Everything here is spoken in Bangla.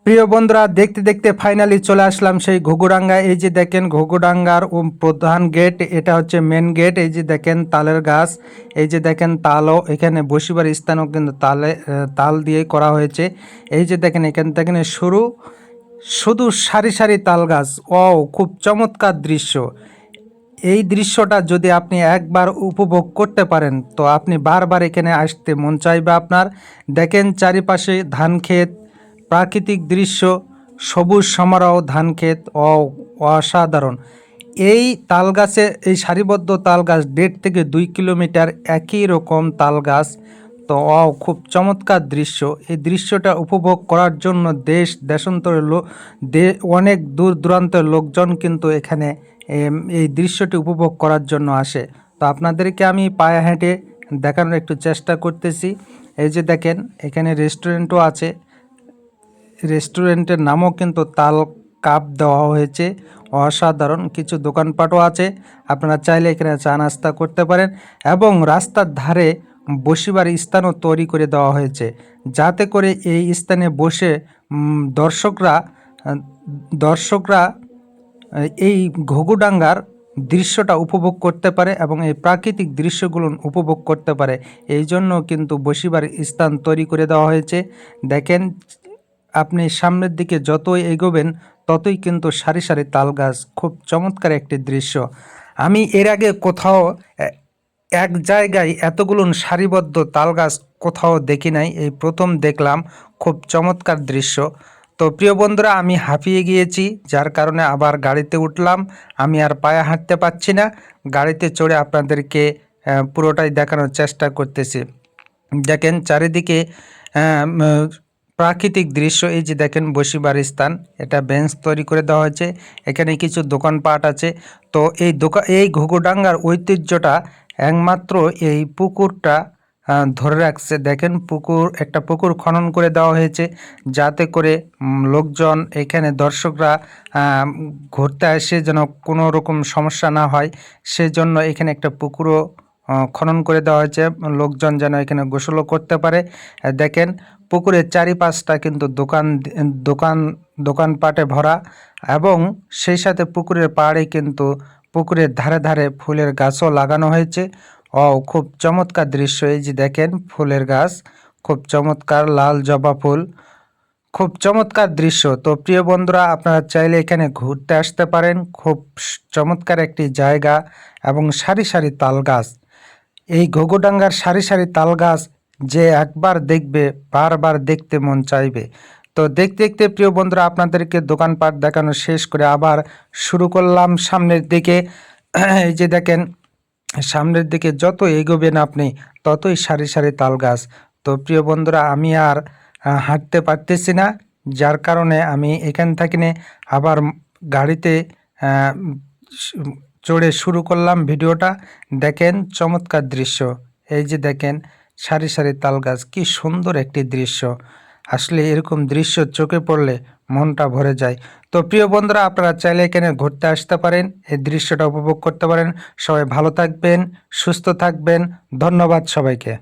প্রিয় বন্ধুরা, দেখতে দেখতে ফাইনালি চলে আসলাম সেই ঘুঘুডাঙ্গা। এই যে দেখেন ঘুঘুডাঙ্গার প্রধান গেট, এটা হচ্ছে মেন গেট। এই যে দেখেন তালের গাছ, এই যে দেখেন তালও, এখানে বসিবার স্থানও কিন্তু তাল দিয়ে করা হয়েছে। এই যে দেখেন এখান থেকে শুধু সারি সারি তাল গাছ। ও খুব চমৎকার দৃশ্য। এই দৃশ্যটা যদি আপনি একবার উপভোগ করতে পারেন তো আপনি বারবার এখানে আসতে মন চাইবে আপনার। দেখেন চারিপাশে ধান ক্ষেত, প্রাকৃতিক দৃশ্য, সবুজ সমারোহ, ধান ক্ষেত, অসাধারণ। এই তাল গাছে, এই সারিবদ্ধ তাল গাছ 1.5 থেকে 2 কিলোমিটার একই রকম তাল গাছ। তো খুব চমৎকার দৃশ্য। এই দৃশ্যটা উপভোগ করার জন্য দেশ দেশান্তরের অনেক দূর দূরান্তের লোকজন কিন্তু এখানে এই দৃশ্যটি উপভোগ করার জন্য আসে। তো আপনাদেরকে আমি পায়ে হেঁটে দেখানোর একটু চেষ্টা করতেছি। এই যে দেখেন এখানে রেস্টুরেন্টও আছে। রেস্টুরেন্টের নামও কিন্তু তাল কাপ দেওয়া হয়েছে। অসাধারণ কিছু দোকানপাটও আছে, আপনারা চাইলে এখানে চা নাস্তা করতে পারেন। এবং রাস্তার ধারে বসিবার স্থানও তৈরি করে দেওয়া হয়েছে, যাতে করে এই স্থানে বসে দর্শকরা দর্শকরা এই ঘুঘুডাঙ্গার দৃশ্যটা উপভোগ করতে পারে এবং এই প্রাকৃতিক দৃশ্যগুলো উপভোগ করতে পারে। এই জন্য কিন্তু বসিবার স্থান তৈরি করে দেওয়া হয়েছে। দেখেন আপনি সামনের দিকে যতই এগোবেন ততই কিন্তু সারি সারি তাল গাছ। খুব চমৎকার একটি দৃশ্য। আমি এর আগে কোথাও এক জায়গায় এতগুলো সারিবদ্ধ তাল গাছ কোথাও দেখি নাই, এই প্রথম দেখলাম। খুব চমৎকার দৃশ্য। তো প্রিয় বন্ধুরা, আমি হাঁপিয়ে গিয়েছি, যার কারণে আবার গাড়িতে উঠলাম। আমি আর পায়ে হাঁটতে পারছি না। গাড়িতে চড়ে আপনাদেরকে পুরোটাই দেখানোর চেষ্টা করতেছি। দেখেন চারিদিকে প্রাকৃতিক দৃশ্য। এই যে দেখেন বসিবার স্থান, এটা বেঞ্চ তৈরি করে দেওয়া হয়েছে। এখানে কিছু দোকানপাট আছে। তো এই ঘুঘুডাঙ্গার ঐতিহ্যটা একমাত্র এই পুকুরটা ধরে রাখছে। দেখেন একটা পুকুর খনন করে দেওয়া হয়েছে, যাতে করে লোকজন, এখানে দর্শকরা ঘুরতে আসে যেন কোনো রকম সমস্যা না হয়, সেজন্য এখানে একটা পুকুরও খনন করে দেওয়া হয়েছে। লোকজন যেন এখানে গোসলও করতে পারে। দেখেন পুকুরের চারিপাশটা কিন্তু দোকানপাটে ভরা, এবং সেই সাথে পুকুরের পাড়ে কিন্তু পুকুরের ধারে ধারে ফুলের গাছও লাগানো হয়েছে। খুব চমৎকার দৃশ্য। এই যে দেখেন ফুলের গাছ, খুব চমৎকার লাল জবা ফুল, খুব চমৎকার দৃশ্য। তো প্রিয় বন্ধুরা, আপনারা চাইলে এখানে ঘুরতে আসতে পারেন। খুব চমৎকার একটি জায়গা এবং সারি সারি তাল গাছ। এই ঘুঘুডাঙ্গার সারি সারি তাল গাছ যে একবার দেখবে বারবার দেখতে মন চাইবে। তো দেখতে দেখতে প্রিয় বন্ধুরা, আপনাদেরকে দোকানপাট দেখানো শেষ করে আবার শুরু করলাম সামনের দিকে। এই যে দেখেন সামনের দিকে যত এগোবেন আপনি ততই সারি সারি তাল গাছ। তো প্রিয় বন্ধুরা, আমি আর হাঁটতে পারতেছি না, যার কারণে আমি এখান থেকে আবার গাড়িতে চড়ে শুরু করলাম ভিডিওটা। দেখেন চমৎকার দৃশ্য। এই যে দেখেন সারি সারি তাল গাছ, কি সুন্দর একটি দৃশ্য। আসলে এরকম দৃশ্য চোখে পড়লে মনটা ভরে যায়। তো প্রিয় বন্ধুরা, আপনারা চাইলে এখানে ঘুরতে আসতে পারেন, এই দৃশ্যটা উপভোগ করতে পারেন। সবাই ভালো থাকবেন, সুস্থ থাকবেন। ধন্যবাদ সবাইকে।